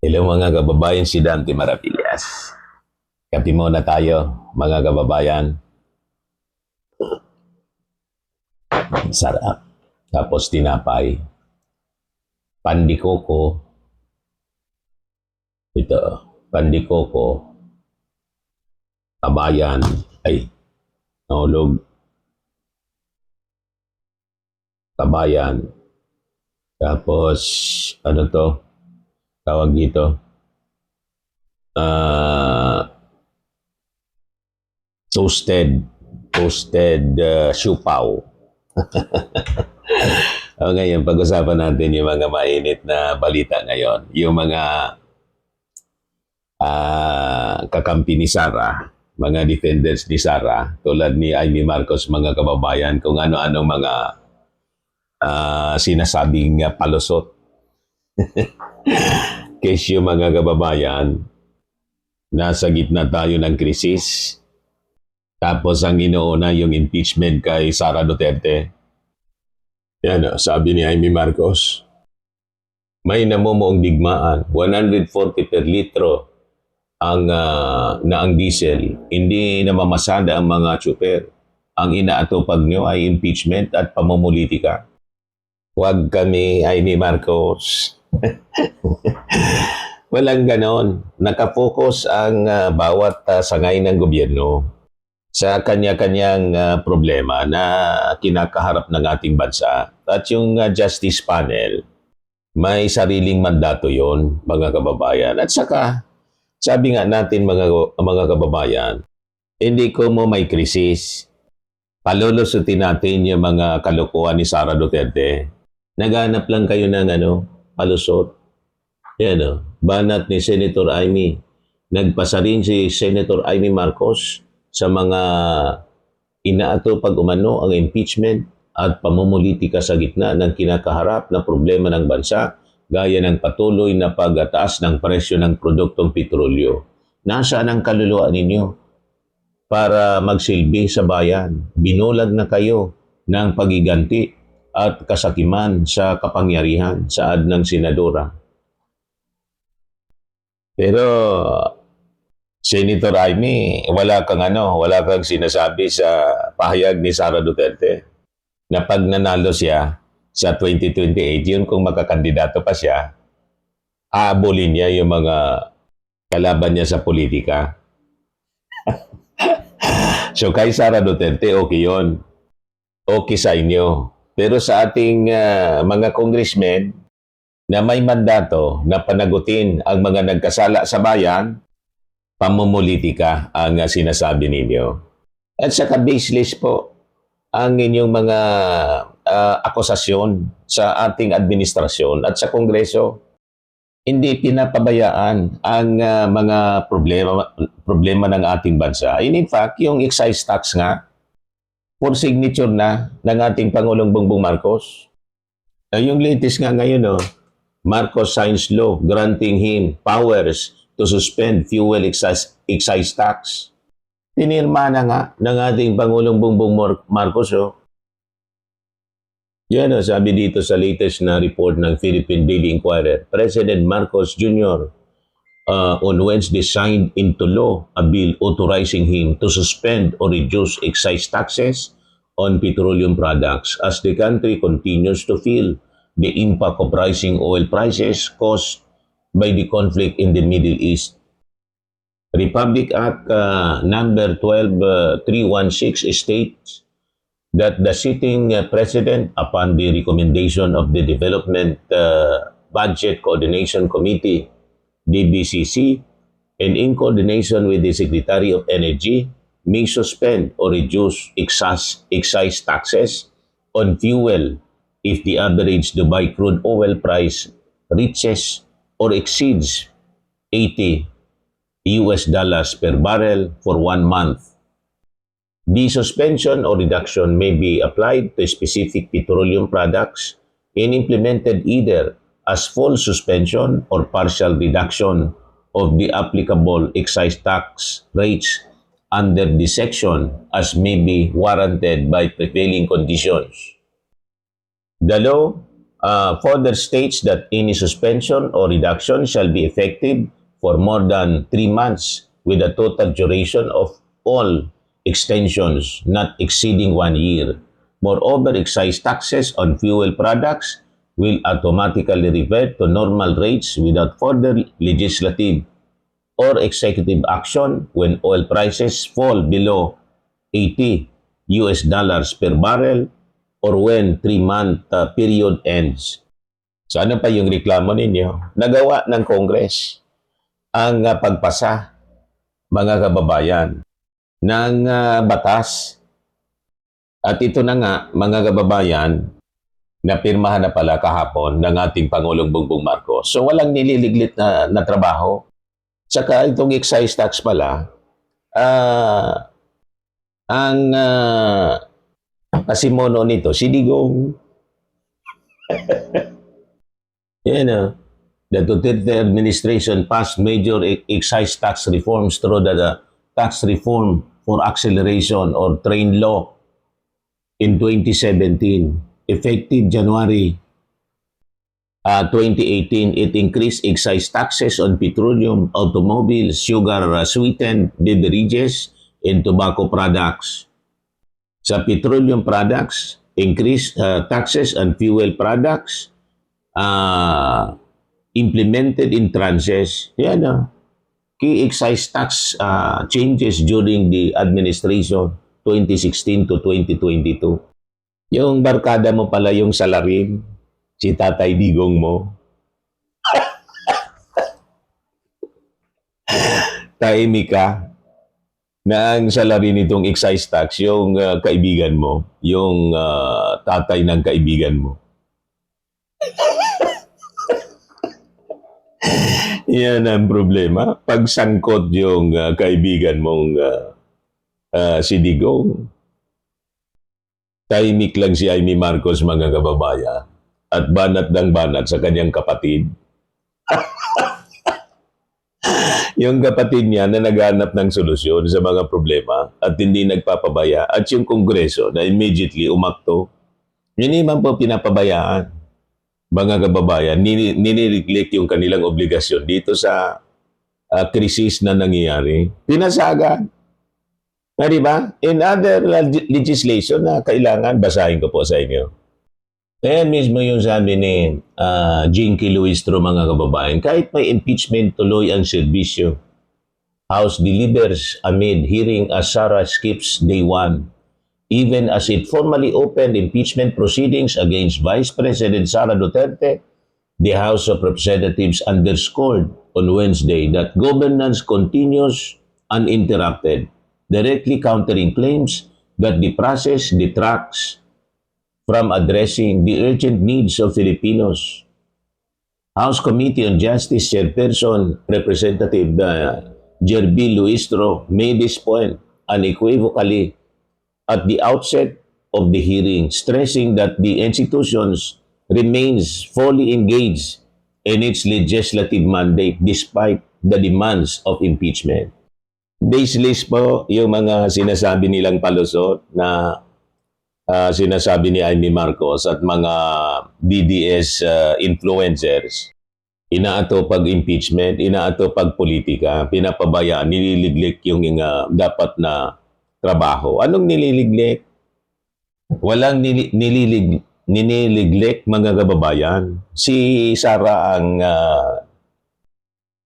Hello mga kababayan, si Dante Maravillas. Kape muna tayo, mga kababayan. Sarap. Tapos tinapay. Pandikoko. Ito, pandikoko. Kabayan. Ay, nahulog. Kabayan. Tapos, ano to? Tawag dito. Toasted siupaw. Ngayon, pag-usapan natin yung mga mainit na balita ngayon. Yung mga kakampi ni Sara, mga defenders ni Sara, tulad ni Amy Marcos, mga kababayan, kung ano-anong mga sinasabing palusot. Case yung mga kababayan, nasa gitna tayo ng krisis. Tapos ang inuuna yung impeachment kay Sara Duterte. Yan, sabi ni Amy Marcos, may namumuong digmaan, 140 per litro ang diesel. Hindi namamasada ang mga tsuper. Ang inaatupag nyo ay impeachment at pamumulitika. Huwag kami, Amy Marcos. Walang ganon. Nakafocus ang bawat sangay ng gobyerno sa kanya-kanyang problema na kinakaharap ng ating bansa. At yung Justice Panel, may sariling mandato yon, mga kababayan. At saka, sabi nga natin mga kababayan, hindi ko mo may krisis. Palulusutin natin yung mga kalokohan ni Sara Duterte. Naghanap lang kayo ng palusot. Yan banat ni Senator Amy. Nagpasa rin si Senator Amy Marcos sa mga inaatupag umano ang impeachment at pamumulitika sa gitna ng kinakaharap na problema ng bansa gaya ng patuloy na pagtaas ng presyo ng produktong petrolyo. Nasaan ang kaluluwa ninyo para magsilbi sa bayan? Binulag na kayo ng pagiganti at kasakiman sa kapangyarihan saad ng senadora. Pero Senator Amy, wala kang sinasabi sa pahayag ni Sara Duterte na pag nanalo siya sa 2028, yun kung makakandidato pa siya, aabulin niya yung mga kalaban niya sa politika. So kay Sara Duterte, okay yun. Okay sa inyo. Pero sa ating mga congressmen na may mandato na panagutin ang mga nagkasala sa bayan, pamumulitika ang sinasabi ninyo. At saka baseless po ang inyong mga akusasyon sa ating administrasyon at sa Kongreso. Hindi pinapabayaan ang mga problema ng ating bansa. And in fact, yung excise tax nga, for signature na ng ating Pangulong Bongbong Marcos. Yung latest nga ngayon, Marcos signs law granting him powers to suspend fuel excise tax. Tinirma na nga ng ating Pangulong Bongbong Marcos. Yan sabi dito sa latest na report ng Philippine Daily Inquirer, President Marcos Jr. On Wednesday signed into law a bill authorizing him to suspend or reduce excise taxes on petroleum products as the country continues to feel the impact of rising oil prices caused by the conflict in the Middle East. Republic Act number 12316 states that the sitting president, upon the recommendation of the Development Budget Coordination Committee, DBCC, and in coordination with the Secretary of Energy, may suspend or reduce excise taxes on fuel if the average Dubai crude oil price reaches or exceeds $80 per barrel for 1 month. The suspension or reduction may be applied to specific petroleum products and implemented either as full suspension or partial reduction of the applicable excise tax rates under the section as may be warranted by prevailing conditions. The law further states that any suspension or reduction shall be effective for more than 3 months with a total duration of all extensions not exceeding 1 year. Moreover, excise taxes on fuel products will automatically revert to normal rates without further legislative or executive action when oil prices fall below $80 per barrel or when 3-month period ends. So ano pa yung reklamo ninyo? Nagawa ng Congress ang pagpasa, mga kababayan, ng batas. At ito na nga, mga kababayan, napirmahan na pala kahapon ng ating Pangulong Bongbong Marcos. So walang nililiglit na trabaho. Saka itong excise tax pala, ang pasimono nito, si Digong. Yan the Duterte administration passed major excise tax reforms through the Tax Reform for Acceleration or TRAIN law in 2017. Effective January 2018, it increased excise taxes on petroleum, automobiles, sugar, sweetened beverages, and tobacco products. Sa petroleum products, increased taxes on fuel products, implemented in tranches. Yan key excise tax changes during the administration 2016 to 2022. Yung barkada mo pala yung salarin, si Tatay Digong mo. Tahimik ka na ang salarin nitong excise tax, yung kaibigan mo, yung tatay ng kaibigan mo. Yan ang problema. Pagsangkot yung kaibigan mong si Digong, tahimik lang si Amy Marcos, mga kababayan, at banat ng banat sa kanyang kapatid. Yung kapatid niya na naghanap ng solusyon sa mga problema at hindi nagpapabaya, at yung Kongreso na immediately umakto, yun naman po pinapabayaan. Mga kababayan, ninineglect yung kanilang obligasyon dito sa krisis na nangyayari. Pinasagan. Na, di ba? In other legislation na kailangan, basahin ko po sa inyo. Ayan mismo yung sabi ni Jinky Luistro, mga kababayan. Kahit may impeachment, tuloy ang serbisyo. House delivers amid hearing as Sara skips day 1. Even as it formally opened impeachment proceedings against Vice President Sara Duterte, the House of Representatives underscored on Wednesday that governance continues uninterrupted, directly countering claims that the process detracts from addressing the urgent needs of Filipinos. House Committee on Justice Chairperson Representative Jerby Luistro made this point unequivocally at the outset of the hearing, stressing that the institutions remains fully engaged in its legislative mandate despite the demands of impeachment. Baseless po yung mga sinasabi nilang palusot na sinasabi ni Amy Marcos at mga DDS influencers. Inaato pag-impeachment, inaato pag-politika, pinapabayaan, nililiglik yung dapat na trabaho. Anong nililiglik? Walang nililiglik, mga kababayan. Si Sara ang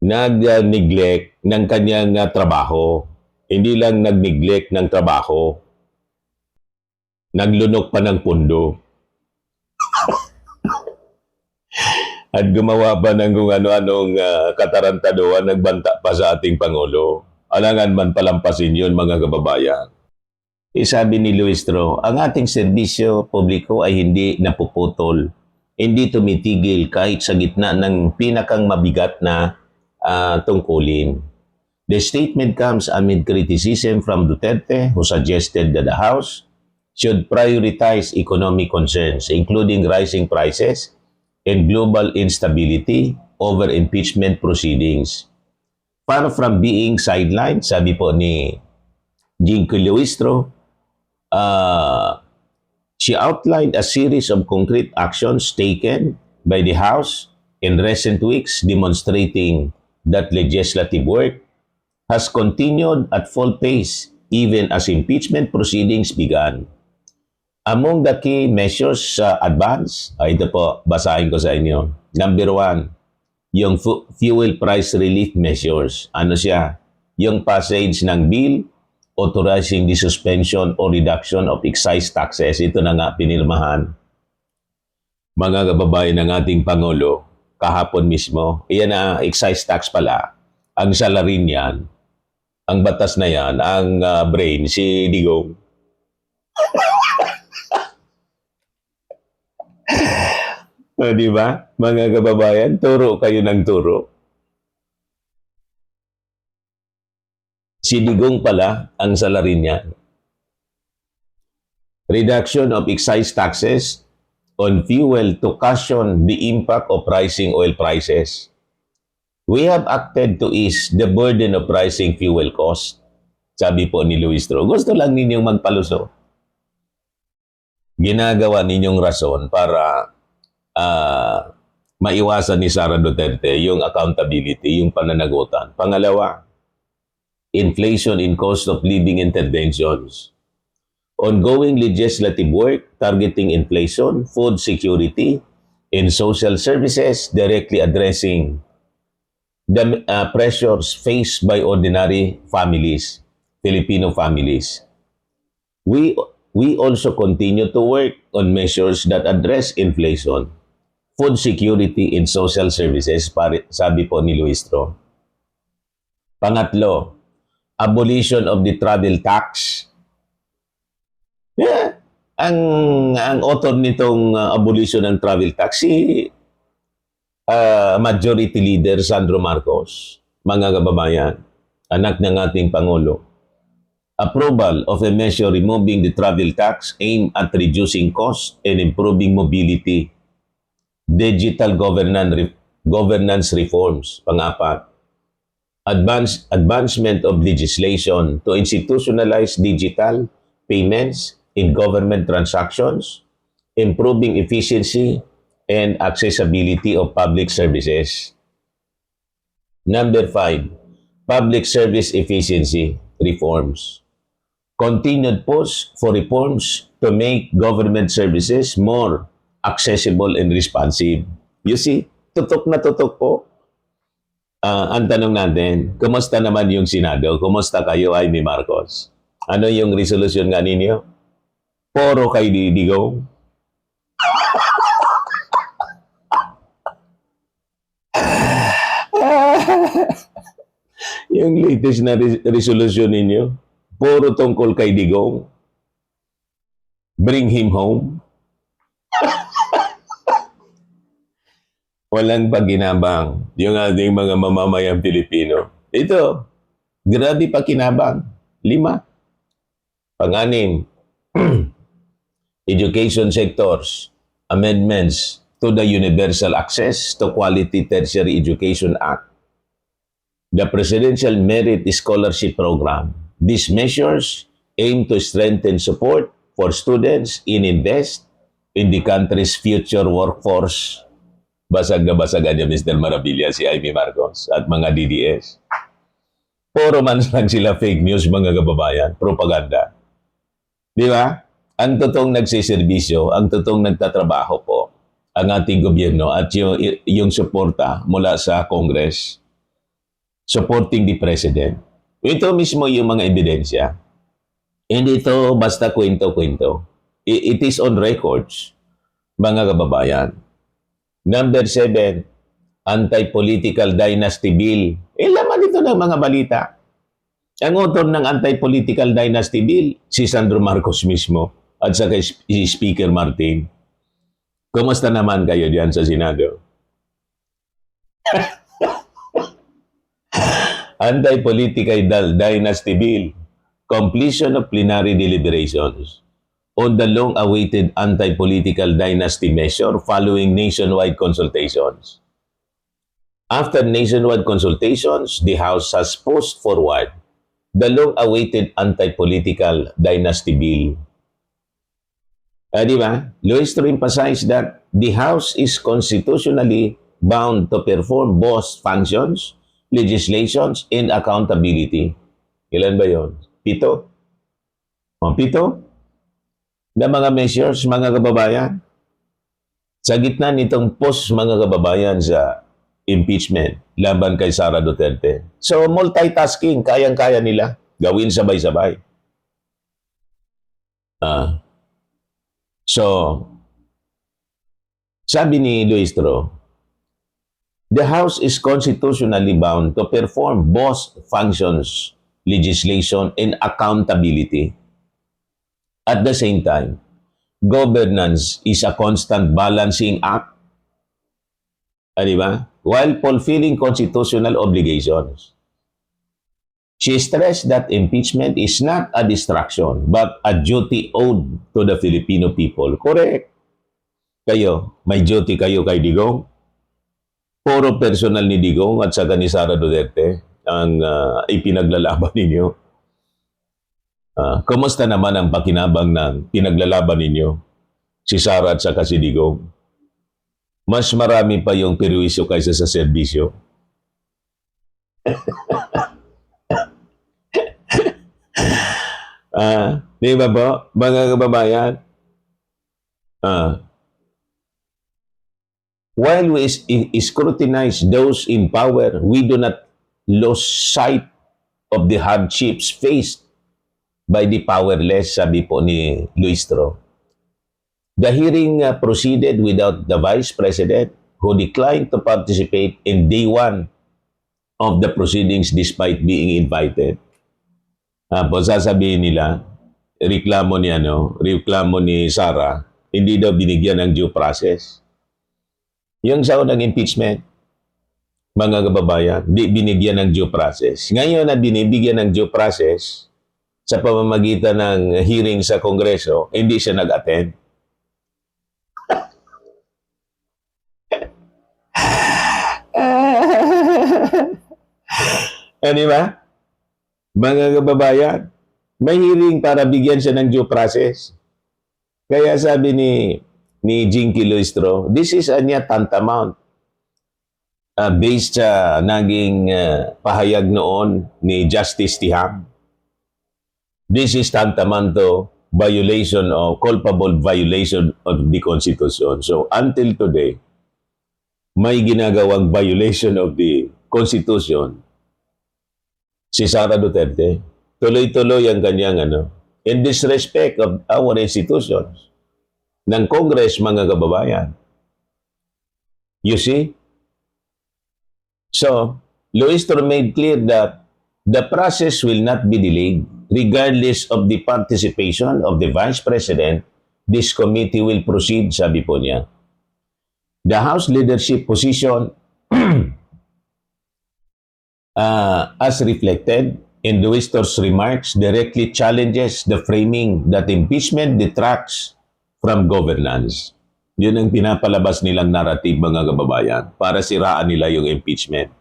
nag-neglect ng kanyang trabaho. Hindi lang nag-neglect ng trabaho. Naglunok pa ng pundo. At gumawa pa ng kung ano-anong katarantaduhan, nagbanta pa sa ating Pangulo. Alangan man palampasin yun, mga kababayan. Sabi ni Luistro, ang ating serbisyo publiko ay hindi napuputol, hindi tumitigil kahit sa gitna ng pinakang mabigat na tungkulin. The statement comes amid criticism from Duterte, who suggested that the House should prioritize economic concerns, including rising prices and global instability over impeachment proceedings. Far from being sidelined, sabi po ni Jinky Luistro, She outlined a series of concrete actions taken by the House in recent weeks demonstrating that legislative work has continued at full pace even as impeachment proceedings began. Among the key measures sa advance, ito po, basahin ko sa inyo. Number one, yung fuel price relief measures. Ano siya? Yung passage ng bill authorizing the suspension or reduction of excise taxes. Ito na nga pinirmahan. Mga kababayan ng ating Pangulo, kahapon mismo, iyan na excise tax pala. Ang salarin niyan, ang batas na yan, ang brain, si Digong. Di ba? Mga kababayan, turo kayo ng turo. Si Digong pala ang salarin niya. Reduction of excise taxes on fuel to cushion the impact of rising oil prices. We have acted to ease the burden of rising fuel costs. Sabi po ni Luis Tro, gusto lang ninyong magpaluso. Ginagawa ninyong rason para maiwasan ni Sara Duterte yung accountability, yung pananagutan. Pangalawa, inflation in cost of living interventions. Ongoing legislative work targeting inflation, food security, and social services directly addressing the pressures faced by ordinary families, Filipino families. We also continue to work on measures that address inflation, food security, and social services, sabi po ni Luis Tro. Pangatlo, abolition of the travel tax. Yeah, ang author nitong abolition ng travel tax, si Majority Leader Sandro Marcos, mga kababayan, anak ng ating Pangulo. Approval of a measure removing the travel tax aimed at reducing costs and improving mobility. Digital governance reforms. Pang-apat, advancement of legislation to institutionalize digital payments in government transactions, improving efficiency and accessibility of public services. Number 5, public service efficiency reforms. Continued push for reforms to make government services more accessible and responsive. You see, tutok na tutok po. Ang tanong natin, kumusta naman yung Senado? Kumusta kayo, Amy Marcos? Ano yung resolution nga ninyo? Poro kay Digong. Yung latest na resolution ninyo, puro tungkol kay Digong. Bring him home. Walang paginabang yung ating mga mamamayang Pilipino. Ito, grabe pakinabang. 5. Pang-anim, education sectors, amendments to the Universal Access to Quality Tertiary Education Act, the Presidential Merit Scholarship Program. These measures aim to strengthen support for students and invest in the country's future workforce. Basag na basagan niya, Mr. Marabilia, si Amy Marcos at mga DDS. Puro man lang sila fake news, mga kababayan, propaganda. Di ba? Ang totoong nagsiservisyo, ang totoong nagtatrabaho po, ang ating gobyerno at yung suporta mula sa Congress supporting the President. Ito mismo yung mga ebidensya. Hindi ito basta kwento-kwento. It is on records, mga kababayan. Number 7, anti-political dynasty bill. Laman ito ng mga balita. Ang author ng anti-political dynasty bill, si Sandro Marcos mismo at saka si Speaker Martin. Kumusta naman kayo diyan sa Senado? Anti-political dynasty bill, completion of plenary deliberations on the long-awaited anti-political dynasty measure following nationwide consultations. After nationwide consultations, the House has pushed forward the long-awaited anti-political dynasty bill. Di ba? Luistro emphasized that the House is constitutionally bound to perform both functions, legislations, and accountability. Ilan ba yon? 7? O, 7 na mga measures, mga kababayan. Sa gitna nitong post, mga kababayan, sa impeachment laban kay Sara Duterte. So, multitasking, kayang-kaya nila gawin sabay-sabay. So, sabi ni Luistro, the House is constitutionally bound to perform both functions, legislation, and accountability. At the same time, governance is a constant balancing act, di ba? While fulfilling constitutional obligations. She stressed that impeachment is not a distraction, but a duty owed to the Filipino people. Correct. Kayo, may duty kayo kay Digong. Puro personal ni Digong at saka ni Sara Duterte ang ipinaglalaban ninyo. Kumusta naman ang pakinabang ng pinaglalaban ninyo? Si Sara at saka si Digong. Mas marami pa yung perwisyo kaysa sa serbisyo. Di ba po, mga kababayan? While we scrutinize those in power, we do not lose sight of the hardships faced by the powerless, sabi po ni Luistro. The hearing proceeded without the Vice President, who declined to participate in day one of the proceedings despite being invited. Sasabihin nila, reklamo ni Sara, hindi daw binigyan ng due process. Yung sa unang impeachment, mga kababayan, di binigyan ng due process. Ngayon na binibigyan ng due process sa pamamagitan ng hearing sa Kongreso, hindi siya nag-attend. Di ba? Mga kababayan, may hearing para bigyan siya ng due process. Kaya sabi ni Jinky Luistro, this is anya tantamount based sa naging pahayag noon ni Justice Tiham. This is tantamount to violation of culpable violation of the Constitution. So until today, may ginagawang violation of the Constitution si Sara Duterte. Tuloy-tuloy ang kanyang in disrespect of our institutions ng Congress, mga kababayan. You see? So, Luistro made clear that the process will not be delayed regardless of the participation of the Vice President. This committee will proceed, sabi po niya. The House leadership position as reflected in Luistro's remarks directly challenges the framing that impeachment detracts from governance. Yun ang pinapalabas nilang narrative, mga kababayan, para siraan nila yung impeachment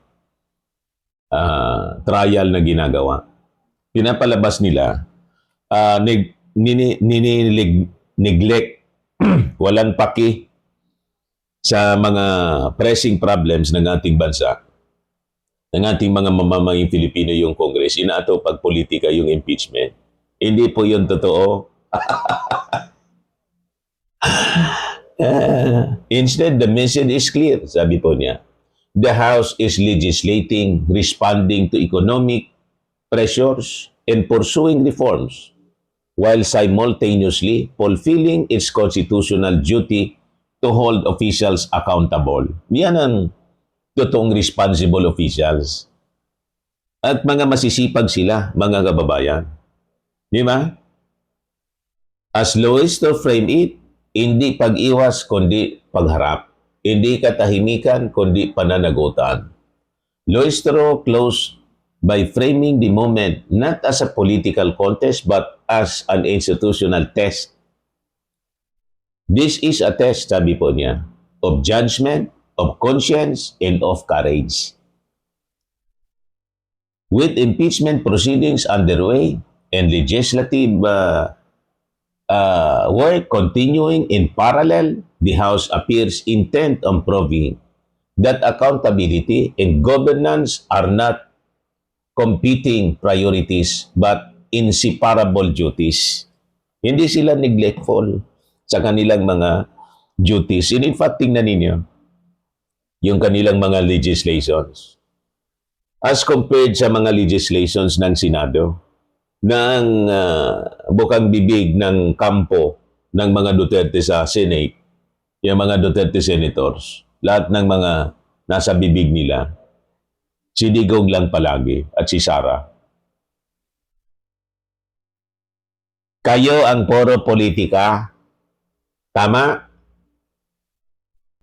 trial na ginagawa. Pinapalabas nila, neglect, walang paki sa mga pressing problems ng ating bansa, ng ating mga mamamayang Pilipino yung Congress. Inaato pag politika yung impeachment. Hindi po yun totoo. Instead, the message is clear, sabi po niya. The House is legislating, responding to economic pressures, and pursuing reforms while simultaneously fulfilling its constitutional duty to hold officials accountable. Yan ang totoong responsible officials. At mga masisipag sila, mga kababayan. Di ba? As Luistro framed it, hindi pag-iwas kundi pagharap. Hindi katahimikan kundi pananagutan. Luistro closed by framing the moment not as a political contest but as an institutional test. This is a test, sabi po niya, of judgment, of conscience, and of courage. With impeachment proceedings underway and legislative work continuing in parallel, the House appears intent on proving that accountability and governance are not competing priorities but inseparable duties. Hindi sila neglectful sa kanilang mga duties. And in fact, tingnan ninyo yung kanilang mga legislations. As compared sa mga legislations ng Senado, ng bukang bibig ng kampo ng mga Duterte sa Senate, yung mga Duterte senators, lahat ng mga nasa bibig nila, si Digong lang palagi at si Sara. Kayo ang puro politika. Tama?